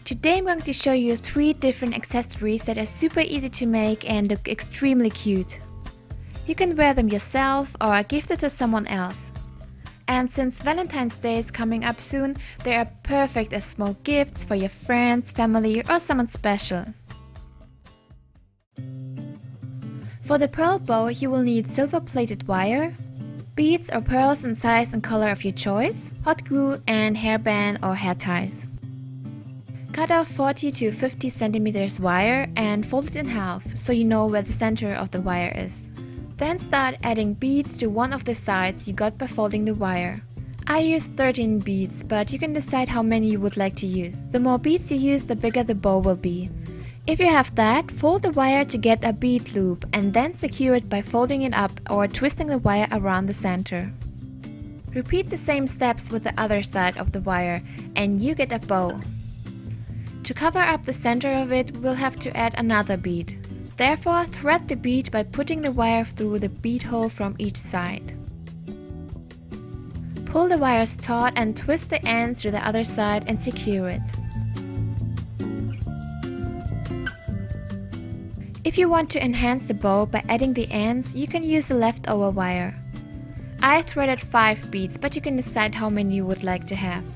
Today I'm going to show you 3 different accessories that are super easy to make and look extremely cute. You can wear them yourself or gift it to someone else. And since Valentine's Day is coming up soon, they are perfect as small gifts for your friends, family or someone special. For the pearl bow you will need silver plated wire, beads or pearls in size and color of your choice, hot glue and hairband or hair ties. Cut off 40 to 50 centimeters wire and fold it in half so you know where the center of the wire is. Then start adding beads to one of the sides you got by folding the wire. I used 13 beads, but you can decide how many you would like to use. The more beads you use, the bigger the bow will be. If you have that, fold the wire to get a bead loop and then secure it by folding it up or twisting the wire around the center. Repeat the same steps with the other side of the wire and you get a bow. To cover up the center of it, we'll have to add another bead. Therefore, thread the bead by putting the wire through the bead hole from each side. Pull the wires taut and twist the ends to the other side and secure it. If you want to enhance the bow by adding the ends, you can use the leftover wire. I threaded 5 beads, but you can decide how many you would like to have.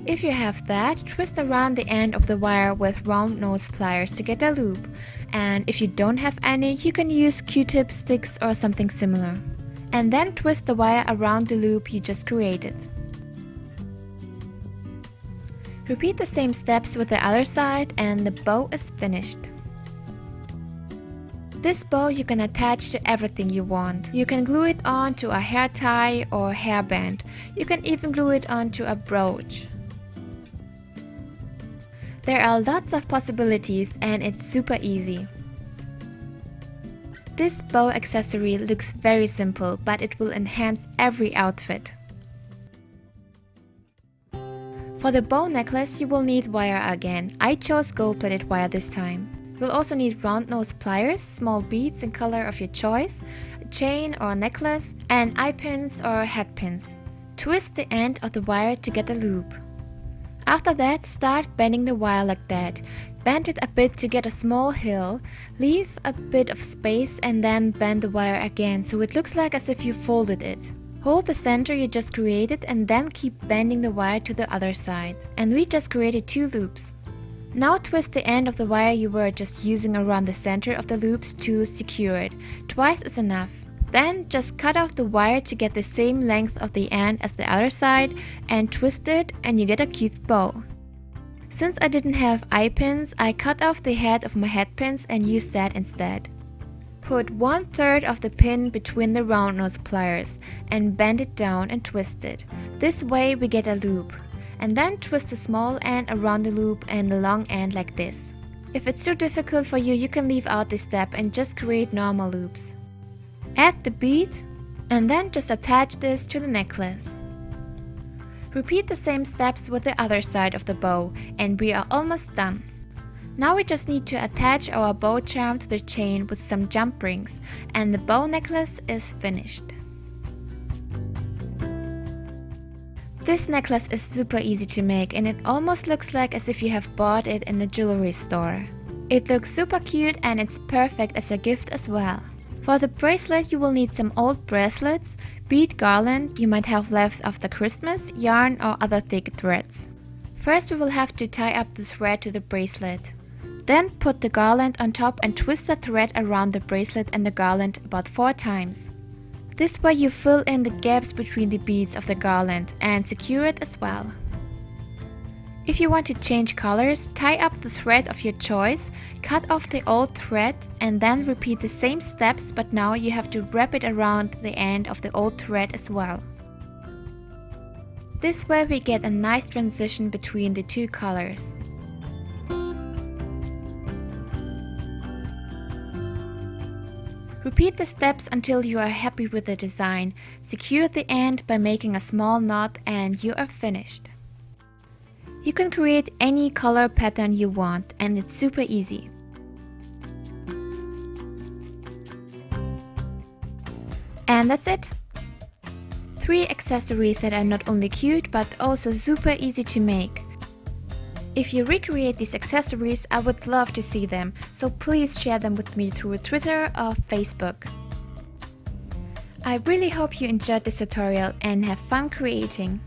If you have that, twist around the end of the wire with round nose pliers to get a loop, and if you don't have any, you can use Q-tip sticks or something similar. And then twist the wire around the loop you just created. Repeat the same steps with the other side and the bow is finished. This bow you can attach to everything you want. You can glue it on to a hair tie or hairband. You can even glue it onto a brooch. There are lots of possibilities and it's super easy. This bow accessory looks very simple, but it will enhance every outfit. For the bow necklace you will need wire again. I chose gold-plated wire this time. You'll also need round nose pliers, small beads in color of your choice, a chain or a necklace, and eye pins or head pins. Twist the end of the wire to get a loop. After that, start bending the wire like that. Bend it a bit to get a small hill, leave a bit of space and then bend the wire again so it looks like as if you folded it. Hold the center you just created and then keep bending the wire to the other side. And we just created 2 loops. Now twist the end of the wire you were just using around the center of the loops to secure it. Twice is enough. Then just cut off the wire to get the same length of the end as the other side and twist it and you get a cute bow. Since I didn't have eye pins, I cut off the head of my head pins and used that instead. Put 1/3 of the pin between the round nose pliers and bend it down and twist it. This way we get a loop. And then twist the small end around the loop and the long end like this. If it's too difficult for you, you can leave out this step and just create normal loops. Add the bead and then just attach this to the necklace. Repeat the same steps with the other side of the bow and we are almost done. Now we just need to attach our bow charm to the chain with some jump rings and the bow necklace is finished. This necklace is super easy to make and it almost looks like as if you have bought it in the jewelry store. It looks super cute and it's perfect as a gift as well. For the bracelet you will need some old bracelets, bead garland you might have left after Christmas, yarn or other thick threads. First we will have to tie up the thread to the bracelet. Then put the garland on top and twist the thread around the bracelet and the garland about 4 times. This way you fill in the gaps between the beads of the garland and secure it as well. If you want to change colors, tie up the thread of your choice, cut off the old thread and then repeat the same steps, but now you have to wrap it around the end of the old thread as well. This way we get a nice transition between the 2 colors. Repeat the steps until you are happy with the design. Secure the end by making a small knot and you are finished. You can create any color pattern you want and it's super easy. And that's it! 3 accessories that are not only cute but also super easy to make. If you recreate these accessories, I would love to see them, so please share them with me through Twitter or Facebook. I really hope you enjoyed this tutorial and have fun creating.